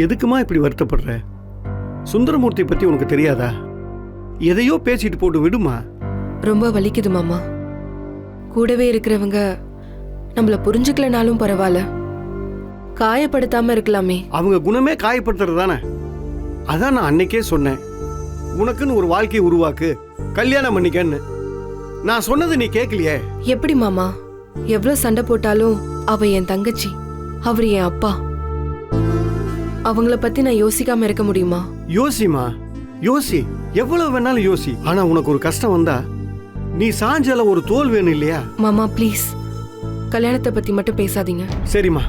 எதுக்குமா இப்படி வருத்தப்படுற? சுந்தரமூர்த்தி பத்தி உனக்கு தெரியாதா? எதையோ பேசிட்டு போட்டு விடுமா. ரொம்ப வலிக்குது மாமா. கூடவே இருக்கிறவங்க நம்மள புரிஞ்சுக்கலனாலும் பரவாயில்ல, காயப்படுத்தாம இருக்கலாமே. அவங்க குணமே காயப்படுத்துறது தானே. அதான் நான் அன்னைக்கே சொன்னேன், உனக்குன்னு ஒரு வாழ்க்கையை உருவாக்கு, கல்யாணம் பண்ணிக்கன்னு. நான் சொன்னது நீ கேட்கலையே. எப்படி மாமா? எவ்வளவு சண்டை போட்டாலும் அவ என் தங்கச்சி, அவர் என் அப்பா. அவங்கள பத்தி நான் யோசிக்காம இருக்க முடியுமா? யோசிமா, யோசி, எவ்வளவு வேணாலும் யோசி. ஆனா உனக்கு ஒரு கஷ்டம் வந்தா நீ சாஞ்சால ஒரு தோல் வேணும் இல்லையா? மாமா ப்ளீஸ், கல்யாணத்தை பத்தி மட்டும் பேசாதீங்க. சரிம்மா,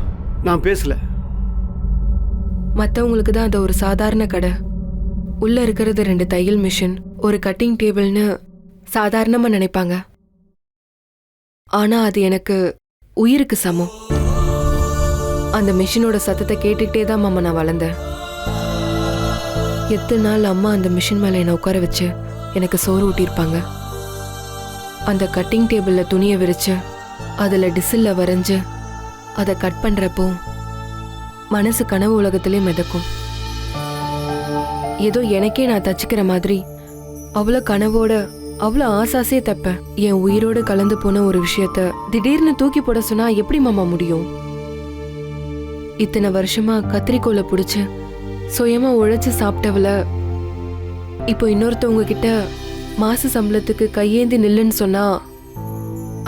நான் பேசல. மத்தவங்களுக்கு தான் அது ஒரு சாதாரண கடை, உள்ள இருக்கிறது 2 தையல் மிஷின், ஒரு கட்டிங் டேபிள்னு சாதாரணமா நினைப்பாங்க. ஆனா அது எனக்கு உயிருக்கு சமம். அந்த மிஷினோட சத்தத்தை கேட்டுக்கிட்டே தான் மாமா நான் வளர்ந்தேன். எத்தனை நாள் அம்மா அந்த மிஷின் மேல என்னை உட்கார வச்சு எனக்கு சோறு ஊட்டியிருப்பாங்க. அந்த கட்டிங் டேபிள்ல துணியை விரிச்சு அதுல டிசில்ல வரைஞ்சு அதை கட் பண்றப்போ மனசு கனவு உலகத்திலே மிதக்கும். ஏதோ எனக்கே நான் தச்சுக்கிற மாதிரி அவ்வளோ கனவோட அவ்வளோ ஆசாசே தப்பேன். என் உயிரோடு கலந்து போன ஒரு விஷயத்த திடீர்னு தூக்கி போட சொன்னா எப்படி மாமா முடியும்? இத்தனை வருஷமா கத்திரிக்கோலை பிடிச்சு சுயமா உழைச்சு சாப்பிட்டவள இப்போ இன்னொருத்தவங்க கிட்ட மாச சம்பளத்துக்கு கையேந்தி நில்லுன்னு சொன்னா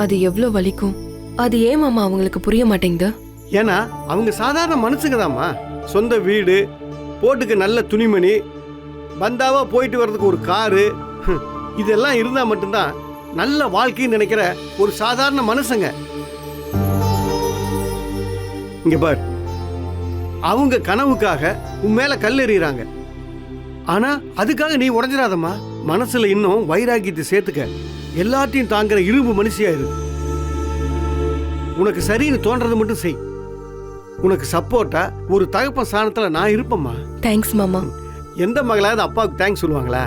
அது எவ்வளோ வலிக்கும். அது ஏன் மாமா அவங்களுக்கு புரிய மாட்டேங்குது? ஏன்னா அவங்க சாதாரண மனுஷங்கதாம்மா. சொந்த வீடு, போட்டுக்கு நல்ல துணிமணி, பந்தாவா போயிட்டு வர்றதுக்கு ஒரு காரு, இதெல்லாம் இருந்தா மட்டும்தான் நல்ல வாழ்க்கைன்னு நினைக்கிற ஒரு சாதாரண மனுஷங்க. இங்க பார், அவங்க கனவுக்காக உன் மேல கல் எறிகிறாங்க. ஆனா அதுக்காக நீ உடஞ்சிடாதம்மா. மனசுல இன்னும் வைராக்கியத்தை சேர்த்துக்க. எல்லாத்தையும் தாங்குற இரும்பு மனுஷியா இரு. உனக்கு சரின்னு தோன்றதை மட்டும் செய். உனக்கு சப்போர்ட்டா ஒரு தகப்பன் ஸ்தானத்துல நான் இருப்பேம்மா. தேங்க்ஸ் மாமா. எந்த மகளாவது அப்பாவுக்கு தேங்க்ஸ் சொல்லுவாங்களா?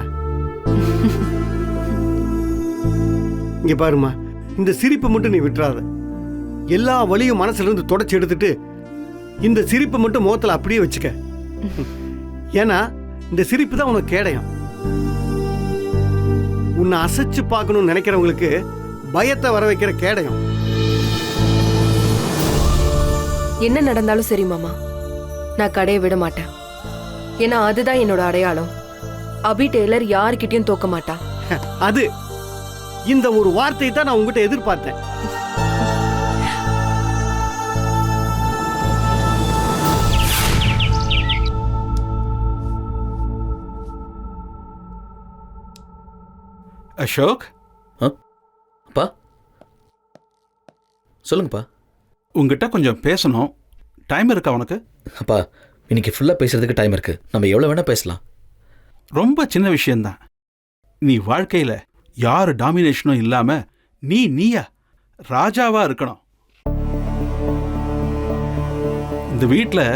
இங்க பாருமா, இந்த சிரிப்பை மட்டும் நீ விட்டுறாத. எல்லா வலியும் மனசுல இருந்து தொடச்சி எடுத்துட்டு இந்த சிரிப்பை மட்டும் முகத்துல அப்படியே வச்சுக்க. ஏன்னா இந்த சிரிப்பு தான் உனக்கு கேடயம். உன்னை அசைச்சு பார்க்கணும்னு நினைக்கிறவங்களுக்கு பயத்தை வர வைக்கிற கேடயம். என்ன நடந்தாலும் சரி மாமா, நான் கடையை விட மாட்டேன். ஏன்னா அதுதான் என்னோட அடையாளம். அபி டெய்லர் யாருக்கிட்டையும் தோக்க மாட்டா. அது இந்த ஒரு வார்த்தை தான் நான் உங்ககிட்ட எதிர்பார்த்தேன். அசோக். அப்பா சொல்லுங்கப்பா. உங்ககிட்ட கொஞ்சம் பேசணும். டைம் இருக்கா உனக்கு? அப்பா இன்னைக்கு ஃபுல்லாக பேசுறதுக்கு டைம் இருக்கு. நம்ம எவ்வளோ வேணா பேசலாம். ரொம்ப சின்ன விஷயம்தான். நீ வாழ்க்கையில் யார் டாமினேஷனும் இல்லாம நீயா ராஜாவா இருக்கணும். இந்த வீட்டில்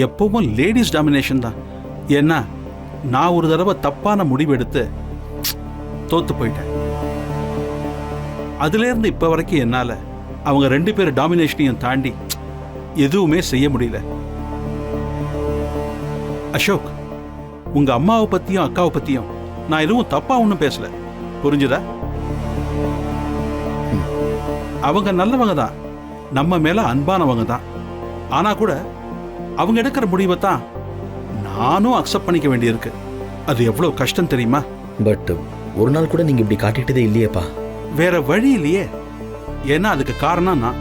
எப்பவும் லேடிஸ் டாமினேஷன் தான். ஏன்னா நான் ஒரு தடவை தப்பான முடிவு எடுத்து தோத்து போயிட்டேன். அதுலேருந்து இப்போ வரைக்கும் என்னால் அவங்க 2 பேர் டாமினேஷனையும் தாண்டி எதுவுமே செய்ய முடியல. அசோக், உங்க அம்மாவை பத்தியும் அக்காவை பத்தியும் நான் எதுவும் தப்பா ஒன்றும் பேசல, புரிஞ்சுதா? அவங்க நல்லவங்க தான், நம்ம மேல அன்பானவங்க தான். ஆனா கூட அவங்க எடுக்கிற முடிவை தான் நானும் அக்செப்ட் பண்ணிக்க வேண்டியிருக்கு. அது எவ்வளவு கஷ்டம் தெரியுமா? பட் ஒரு நாள் கூட நீங்க இப்படி காட்டிட்டதே இல்லையேப்பா. வேற வழி இல்லையே. ஏன்னா அதுக்கு காரணம் நான்.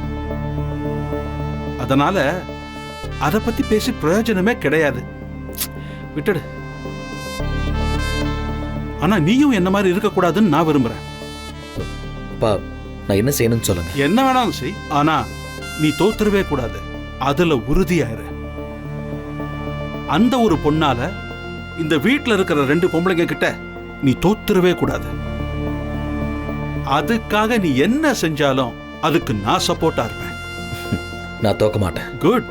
அதனால அதை பத்தி பேசி பிரயோஜனமே கிடையாது. விட்டுடு. ஆனா நீயும் என்ன மாதிரி இருக்கக்கூடாதுன்னு நான் விரும்புறேன். அப்பா நான் என்ன செய்யணும்னு சொல்லுங்க. என்ன வேணாலும் செய், ஆனா நீ தோத்துருவே கூடாது. அதுல உறுதியாயிரு. அந்த ஒரு பொண்ணால இந்த வீட்டுல இருக்கிற 2 பொம்பளைங்க கிட்ட நீ தோத்துருவே கூடாது. அதுக்காக நீ என்ன செஞ்சாலும் அதுக்கு நான் சப்போர்ட்டா இருப்பேன். நான் தோக்க மாட்டேன். குட்.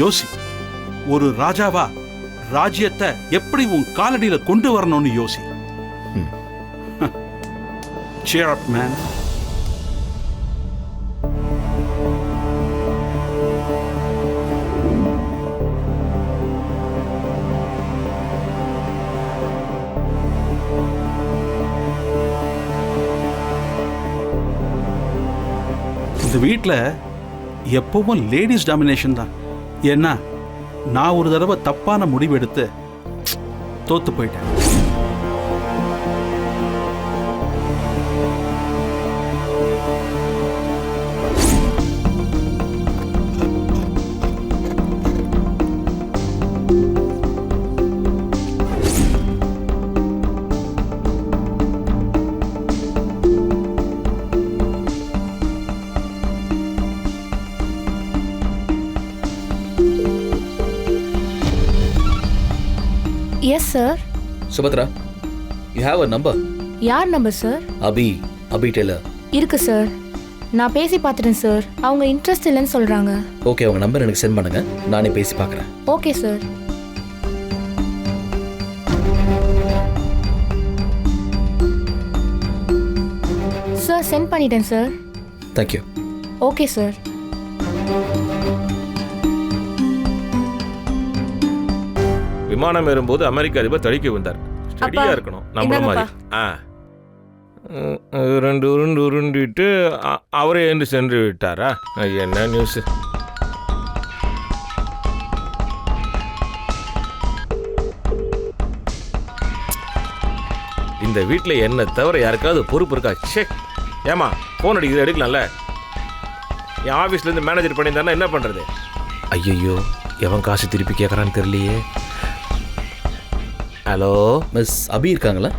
யோசி. ஒரு ராஜாவா ராஜ்யத்தை எப்படி உன் காலடியில கொண்டு வரணும்னு யோசி. Cheer up, man. இந்த வீட்டில் எப்பவும் லேடிஸ் டாமினேஷன் தான். ஏன்னா நான் ஒரு தடவை தப்பான முடிவு எடுத்து தோத்து போயிட்டேன். Yes sir. Subhadra, you have a number? யார் நம்பர் சார்? அபி டெய்லர். இருக்கு சார், நான் பேசி பார்த்துட்டேன் சார். அவங்க இன்ட்ரெஸ்ட் இல்லைன்னு சொல்றாங்க. ஓகே, அவங்க நம்பர் எனக்கு சென்ட் பண்ணுங்க, நானே பேசி பார்க்குறேன். Okay sir. சார் சென்ட் பண்ணிட்டேன் சார். தேங்க்யூ. Okay sir. விமானம் ஏறும்போது அமெரிக்க அதிபர் தடுக்கி வந்தார். ஸ்டடியா இருக்கணும் நம்மள மாதிரி. ரெண்டு உருண்டிட்டு அவரே எழுந்து சென்று விட்டாரா? என்ன நியூஸ்? இந்த வீட்டில் என்ன தவிர யாருக்காவது பொறுப்பு இருக்கா? செக். ஏமா ஃபோன் அடிக்கிறது எடுக்கலாம்ல? என் ஆஃபீஸ்லேருந்து மேனேஜர் பண்ணியிருந்தாருன்னா என்ன பண்ணுறது? ஐயோ, எவன் காசு திருப்பி கேட்குறான்னு தெரியலையே. ஹலோ, மிஸ் அபி இருக்காங்களா?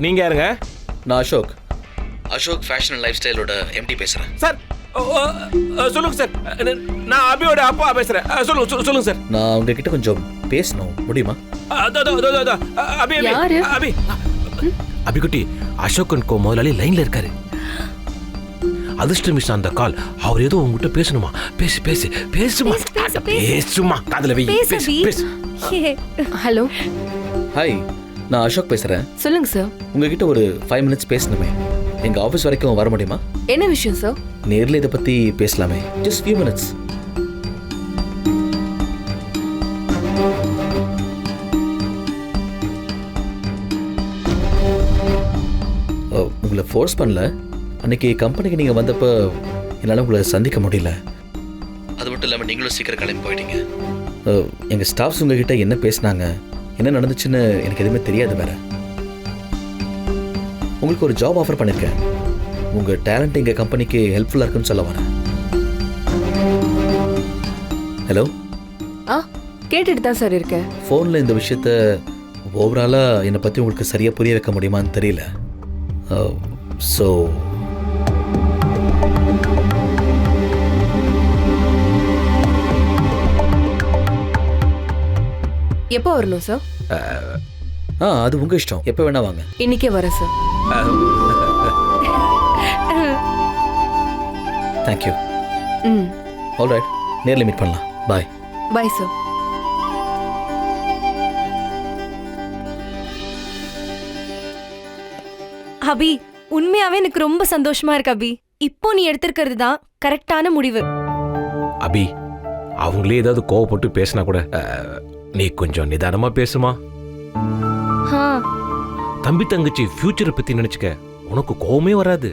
நீங்கள் யாருங்க? நான் அசோக் ஃபேஷன் அண்ட் லைஃப் ஸ்டைலோட எம்டி பேசுகிறேன். சார் சொல்லுங்கள் சார், நான் அபியோட அப்பா பேசுகிறேன். சொல்லுங்கள் சார். நான் உங்ககிட்ட கொஞ்சம் பேசணும், முடியுமா? அபிகுட்டி, அசோகன் கோ முதலாளி லைன்ல இருக்காரு. அதிர்ஷ்ட மிஸ் அந்த கால். அவர் ஏதோ உங்ககிட்ட பேசணுமா? பேசுமா காதுல வை. ஹலோ. ஹாய், நான் அசோக் பேசுகிறேன். சொல்லுங்க சார். உங்ககிட்ட ஒரு 5 minutes பேசணுமே. எங்கள் ஆஃபீஸ் வரைக்கும் வர முடியுமா? என்ன விஷயம் சார்? நேரில் இதை பற்றி பேசலாமே. Just few minutes. உங்களை ஃபோர்ஸ் பண்ணல. அன்னைக்கு கம்பெனிக்கு நீங்கள் வந்தப்போ என்னால் உங்களை சந்திக்க முடியல. அது மட்டும் இல்லாமல் நீங்களும் சீக்கிரம் கிளம்பி போயிட்டீங்க. எங்கள் ஸ்டாஃப்ஸ் உங்ககிட்ட என்ன பேசினாங்க, என்ன நடந்துச்சுன்னு எனக்கு எதுவுமே தெரியாது வேற. உங்களுக்கு ஒரு ஜாப் ஆஃபர் பண்ணியிருக்கேன். உங்கள் டேலண்ட் எங்கள் கம்பெனிக்கு ஹெல்ப்ஃபுல்லாக இருக்குன்னு சொல்ல வரேன். ஹலோ. கேட்டுட்டு தான் சார் இருக்கேன். ஃபோனில் இந்த விஷயத்த ஓவராலாக என்னை பற்றி உங்களுக்கு சரியாக புரிய வைக்க முடியுமான்னு தெரியல. ஸோ எப்போ வரணும் சார்? அது உங்கள் இஷ்டம், எப்போ வேணா வாங்க. இன்னைக்கே வரேன் சார். தேங்க்யூ. ஆல் ரைட், நேரில் மீட் பண்ணலாம். பாய். Bye sir. அபி, உண்மையாவே எனக்கு ரொம்ப சந்தோஷமா இருக்கு அபி. இப்போ நீ எடுத்திருக்கிறது தான் கரெக்டான முடிவு. அபி, அவங்களே ஏதாவது கோவப்பட்டு பேசினா கூட நீ கொஞ்சம் நிதானமா பேசுமா. தம்பி தங்கச்சி ஃபியூச்சரை பத்தி நினைச்சுக்க, உனக்கு கோவமே வராது.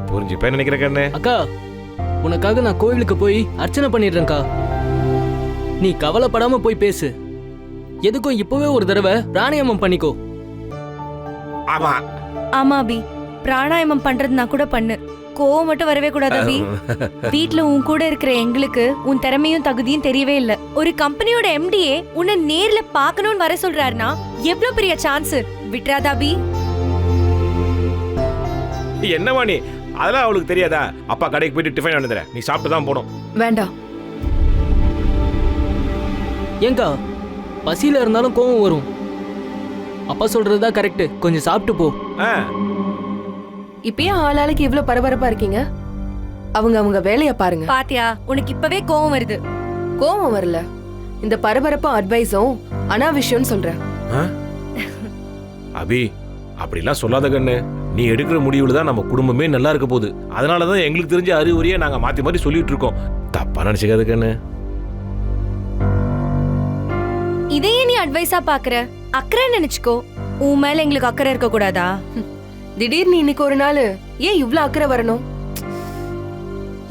புரிஞ்சுப்பேன் நினைக்கிற கண்ணே. அக்கா, உனக்காக நான் கோயிலுக்கு போய் அர்ச்சனை பண்ணிடுறேன்க்கா. நீ கவலைப்படாம போய் பேசு. எதுக்கும் இப்பவே ஒரு தடவை பிராணாயாமம் பண்ணிக்கோ. ஆமா ஆமா அபி, பிராணாயாமம் பண்றதுனா கூட பண்ணு. கோவம் மட்டும் வரவே கூடாது அபி. வீட்ல உன் கூட இருக்கிற எங்களுக்கு உன் திறமையும் தகுதியும் தெரியவே இல்ல. ஒரு கம்பெனியோட எம்டிஏ உன்னை நேர்ல பாக்கணும்னு வர சொல்றாருன்னா எவ்வளவு பெரிய சான்ஸ். விட்டுறாதா அபி? என்னவா நீ? அதெல்லாம் அவளுக்கு தெரியாதா? அப்பா கடைக்கு போயிட்டு டிஃபன் வாங்கிட்டு நீ சாப்பிட்டு தான் போகணும். வேண்டாம். ஏங்கா, பசியில இருந்தாலும் கோவம் வரும். அப்பா சொல்றதுதான் கரெக்ட். கொஞ்சம் சாப்பிட்டு போ. இப்பயே ஆளாளுக்கு இவ்வளவு பரபரப்பா இருக்கீங்க. அவங்க வேலைய பாருங்க. பாத்தியா, உனக்கு இப்பவே கோவம் வருது. கோவம் வரல, இந்த பரபரப்பும் அட்வைஸும் அனாவசியம்னு சொல்றேன். அபி, அப்படிலாம் சொல்லாத கண்ணு. நீ எடுக்கிற முடிவுல தான் நம்ம குடும்பமே நல்லா இருக்க போகுது. அதனாலதான் எங்களுக்கு தெரிஞ்ச அறிவுரையை நாங்க மாத்தி மாத்தி சொல்லிட்டு இருக்கோம். தப்பா நினைச்சுக்காத கண்ணு. இதையே நீ அட்வைஸா பாக்குற? அக்கறை நினைச்சுக்கோ. உன் மேல எங்களுக்கு அக்கறை இருக்க கூடாதா? திடீர்னு இன்னைக்கு ஒரு நாள் ஏன் இவ்ளோ அக்கறை வரணும்?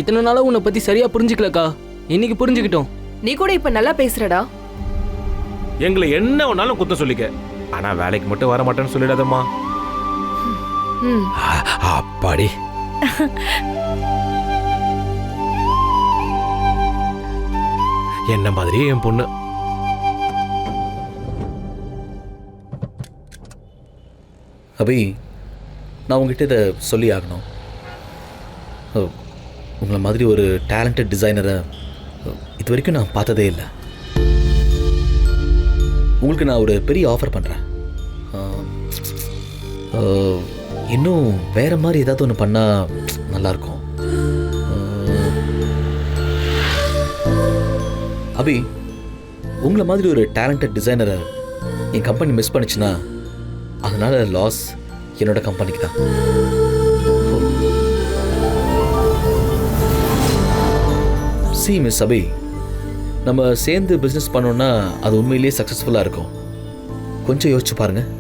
இத்தனை நாளா உன்னை பத்தி சரியா புரிஞ்சுக்கலக்கா, இன்னைக்கு புரிஞ்சுக்கிட்டோம். நீ கூட இப்ப நல்லா பேசுறடா. எங்களை என்ன வேணாலும் குத்தம் சொல்லிக்க, ஆனா வேலைக்கு மட்டும் வர மாட்டேன்னு சொல்லிடாதம்மா. ம். அப்பாடி. என்ன மாதிரியே என் பொண்ணு. அபி, நான் உங்ககிட்ட இதை சொல்லி ஆகணும். உங்களை மாதிரி ஒரு டேலண்டட் டிசைனரை இது வரைக்கும் நான் பார்த்ததே இல்லை. உங்களுக்கு நான் ஒரு பெரிய ஆஃபர் பண்ணுறேன். இன்னும் வேறு மாதிரி ஏதாவது ஒன்று பண்ணால் நல்லாயிருக்கும். அபி, உங்களை மாதிரி ஒரு டேலண்டட் டிசைனரை என் கம்பெனி மிஸ் பண்ணிச்சுன்னா அதனால் லாஸ் என்னோட கம்பெனிக்கு தான். சி மிஸ் அபி, நம்ம சேர்ந்து பிஸ்னஸ் பண்ணோன்னா அது உண்மையிலேயே சக்ஸஸ்ஃபுல்லாக இருக்கும். கொஞ்சம் யோசிச்சு பாருங்கள்,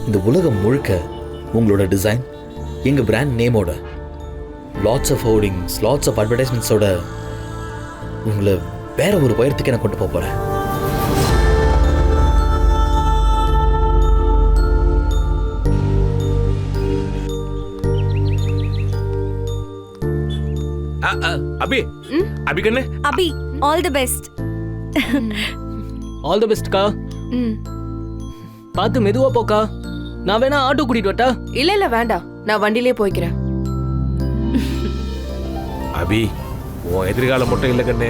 இந்த உலகம் முழுக்க உங்களோட டிசைன் எங்கள் பிராண்ட் நேமோட lots of hoardings, lots of அட்வர்டைஸ்மெண்ட்ஸோட உங்களை வேற ஒரு உயரத்துக்கு நான் கொண்டு போக போகிறேன். அபி, அபி கண்ணு. Abhi, all the best. All the பெஸ்ட்க்கா. ம். பார்த்து மெதுவா போக்கா. நான் வேணா ஆட்டோ கூட்டிட்டு வரட்டா? இல்ல வேண்டாம், நான் வண்டியிலே போய்க்கிறேன். அபி, உன் எதிர்காலம் மட்டும் இல்லை கண்ணு,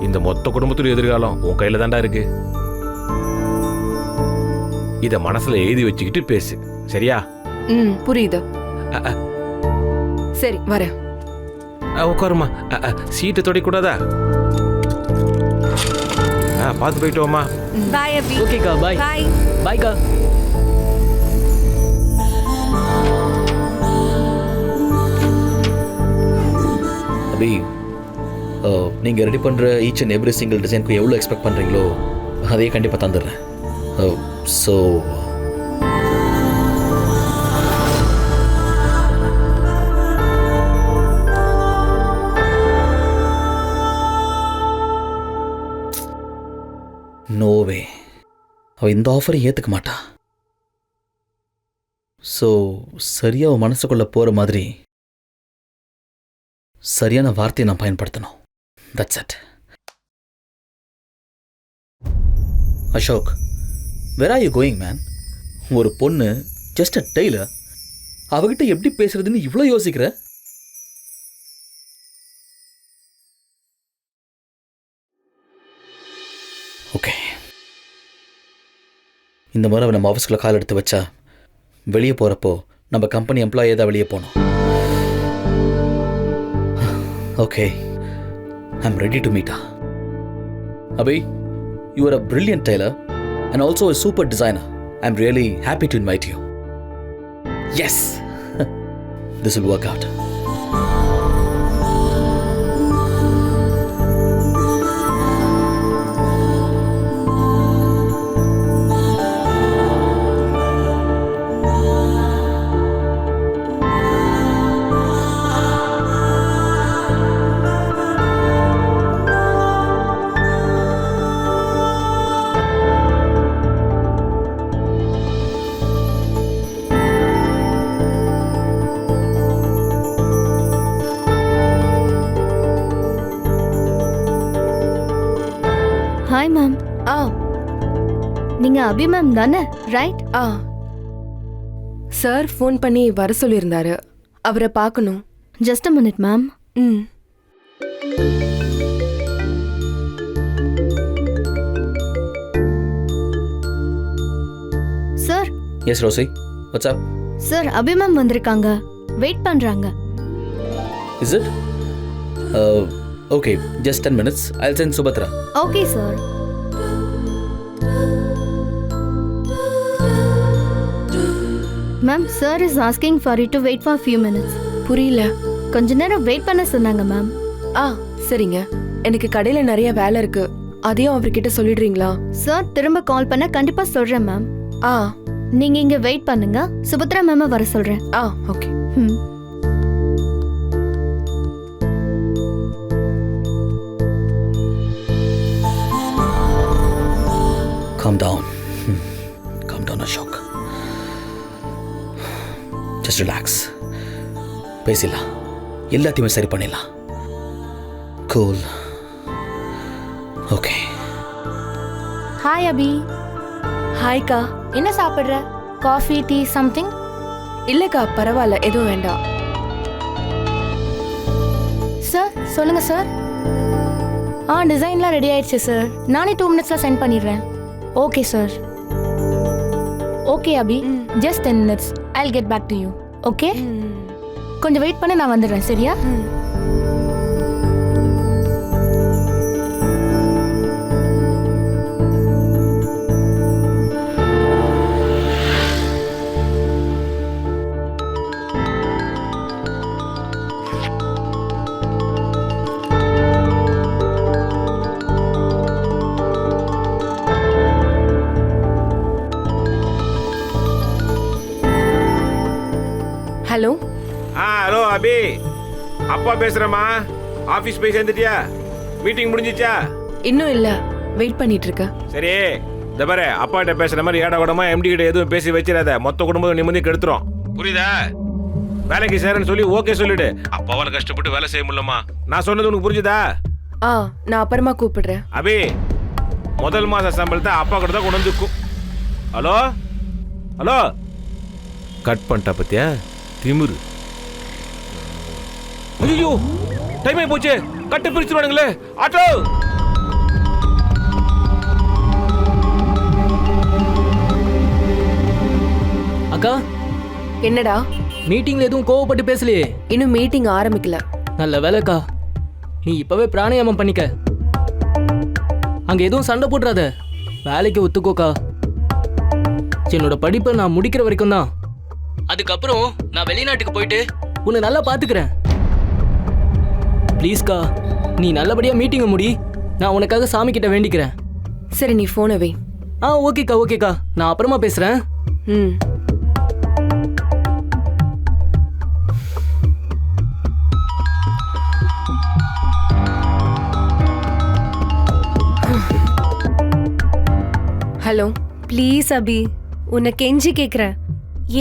இந்த மொத்த குடும்பத்துடைய எதிர்காலம் உன் கையில தாண்டா இருக்கு. இத மனசுல எழுதி வச்சுக்கிட்டு பேசு, சரியா? ம், புரியுது. சரி, வரேன். உட்காருமா. சீட்டை தொடைக்கூடாதா? பார்த்து போயிட்டு வாமா. பாய் அபி. ஓகேக்கா, பாய். பாய். பாய்க்கா. அபி, நீங்கள் ரெடி பண்ணுற ஈச் அண்ட் எவ்ரி சிங்கிள் டிசைனுக்கு எவ்வளோ எக்ஸ்பெக்ட் பண்ணுறீங்களோ அதையே கண்டிப்பாக தந்துடுறேன். ஸோ நோவே, அவள் இந்த ஆஃபரை ஏற்றுக்க மாட்டா. ஸோ சரியாக அவன் மனசுக்குள்ளே போகிற மாதிரி சரியான வார்த்தையை நான் பயன்படுத்தணும். That's it. Ashok, where are you going man? ஒரு பொண்ணு, ஜஸ்ட் அ டெய்லர், அவகிட்ட எப்படி பேசுறதுன்னு இவ்வளோ யோசிக்கிற? ஓகே, இந்த முறை நம்ம ஆஃபீஸ்க்குள்ள கால் எடுத்து வச்சா வெளியே போகிறப்போ நம்ம கம்பெனி எம்ப்ளாயே தான் வெளியே போனோம். Okay, I'm ready to meet her. Abhi, you are a brilliant tailor and also a super designer. I'm really happy to invite you. Yes, this will work out. Hi ma'am. ஆ நீங்க Abhi ma'am தானே? Right. ஆ sir phone பண்ணி வர சொல்லியிருந்தாரு. அவரை பார்க்கணும். Just a minute ma'am. ம். Sir. Yes, Rosie. What's up? Sir, Abhi ma'am வந்திருக்காங்க. வெயிட் பண்றாங்க. Is it? Okay, just 10 minutes. I'll send Subhatra. Okay sir. Ma'am, sir is asking for you to wait for few minutes. புரியல. கொஞ்ச நேரம் wait பண்ண சொன்னாங்க ma'am. ஆ சரிங்க. எனக்கு கடையில் நிறைய வேலை இருக்கு. அதையும் அவர்கிட்ட சொல்லிடுறீங்களா? சார் திரும்ப கால் பண்ண கண்டிப்பா சொல்றேன் மேம். ஆ நீங்க இங்க வெயிட் பண்ணுங்க, சுபத்ரா மேம வர சொல்றேன். ஆ ஓகே. ம். Calm down. Calm down, Ashok. Just relax. பேசிடலாம், எல்லாத்தையுமே சரி பண்ணிடலாம். Cool. Okay. ஹாய் அபி. ஹாய்க்கா. என்ன சாப்பிடுற? Coffee, tea, something? இல்லக்கா பரவாயில்ல, எதுவும் வேண்டாம். சார் சொல்லுங்க சார். டிசைன்லாம் ரெடி ஆயிடுச்சு சார். நானே 2 minutesல சென்ட் பண்ணிடுறேன். Okay sir. Okay Abhi, just 10 minutes. I'll get back to you. Okay? கொஞ்சம் வெயிட் பண்ண, நான் வந்துடுறேன். சரியா? ஹலோ. ஹலோ அபி, அப்பா பேசுறேம்மா. ஆபீஸ் போய் சேர்ந்துட்டியா? மீட்டிங் முடிஞ்சிச்சா? இன்னும் இல்ல, வெயிட் பண்ணிட்டு இருக்க. சரி, இந்த பாரு, அப்பா கிட்ட பேசுற மாதிரி ஏடா கூடமா எம்டி கிட்ட எதுவும் பேசி வச்சிடாத. மொத்த குடும்பம் நிம்மதி கெடுத்துரும். புரியுதா? வேலைக்கு சேரன்னு சொல்லி ஓகே சொல்லிடு. அப்பாவால கஷ்டப்பட்டு வேலை செய்ய முடியலமா. நான் சொன்னது உனக்கு புரிஞ்சுதா? நான் அப்புறமா கூப்பிடுறேன். அபி, முதல் மாச சம்பளத்தை அப்பா கிட்ட தான் கொண்டு வந்து ஹலோ ஹலோ கட் பண்ணிட்டா பத்தியா? திமிரு. ஐயோ, டைம் ஆகி போச்சு. கட்டு பிரிச்சுடுவானுங்களே. ஆட்டோ. அக்கா, என்னடா? மீட்டிங்ல எதுவும் கோவப்பட்டு பேசலையே? இன்னும் மீட்டிங் ஆரம்பிக்கல. நல்ல வேலைக்கா, நீ இப்பவே பிராணாயாமம் பண்ணிக்க. அங்க எதுவும் சண்டை போட்டுறாத, வேலைக்கு ஒத்துக்கோக்கா. என்னோட படிப்பை நான் முடிக்கிற வரைக்கும் தான். அதுக்கப்புறம் நான் வெளிநாட்டுக்கு போயிட்டு உன்னை நல்லா பாத்துக்கிறேன். ப்ளீஸ்க்கா, நீ நல்லபடியா மீட்டிங்கை முடி. நான் உனக்காக சாமி கிட்ட வேண்டிக்கிறேன். சரி, நீ போனை வை. ஓகேக்கா ஓகேக்கா, நான் அப்புறமா பேசுறேன். ம். ஹலோ. ப்ளீஸ் அபி, உன்னை கெஞ்சி கேக்குறேன்.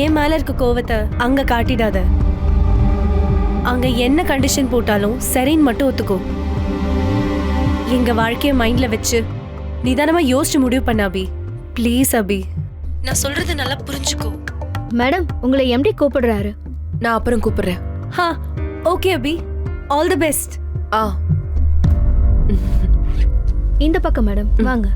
ஏன் மேல இருக்க கோவத்தை அங்க காட்டிடாத. அங்க என்ன கண்டிஷன் போட்டாலும் சரின்னு மட்டும் ஒத்துக்கோ. எங்க வாழ்க்கைய மைண்ட்ல வச்சு நிதானமா யோசிச்சு முடிவு பண்ண அபி. ப்ளீஸ் அபி, நான் சொல்றது நல்லா புரிஞ்சுக்கோ. மேடம், உங்களை எம்டி கூப்பிடுறாரு. நான் அப்புறம் கூப்பிடுறேன். Okay Abhi, all the best. இந்த பக்கம் மேடம், வாங்க.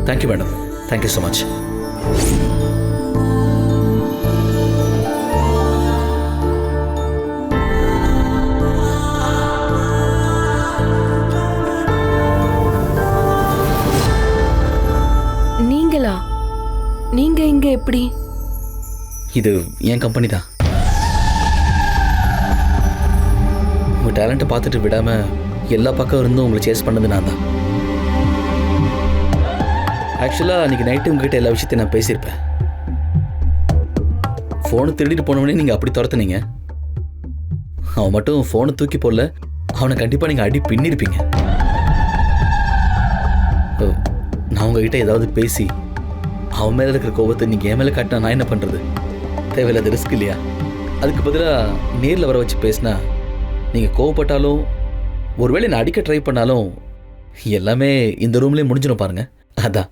Thank you, madam. Thank you so much. நீங்களா? நீங்க இங்க எப்படி? இது என் கம்பெனி தான். உங்கள் டேலண்ட்டை பார்த்துட்டு விடாமல் எல்லா பக்கம் இருந்தும் உங்களை சேஸ் பண்ணது நான் தான். ஆக்சுவலாக அன்றைக்கி நைட்டு உங்ககிட்ட எல்லா விஷயத்தையும் நான் பேசியிருப்பேன். ஃபோனை திருடிட்டு போனவனே நீங்கள் அப்படி துரத்துனீங்க. அவன் மட்டும் ஃபோனை தூக்கி போடல, அவனை கண்டிப்பாக நீங்கள் அடி பின்னிருப்பீங்க. நான் உங்ககிட்ட ஏதாவது பேசி அவன் மேலே இருக்கிற கோபத்தை நீங்கள் என் மேலே காட்டினா நான் என்ன பண்ணுறது? தேவையில்லாத ரிஸ்க் இல்லையா? அதுக்கு பதிலாக நேரில் வர வச்சு பேசினா நீங்கள் கோவப்பட்டாலும் ஒருவேளை நான் அடிக்க ட்ரை பண்ணாலும் எல்லாமே இந்த ரூம்லேயே முடிஞ்சிடும் பாருங்கள். அதான்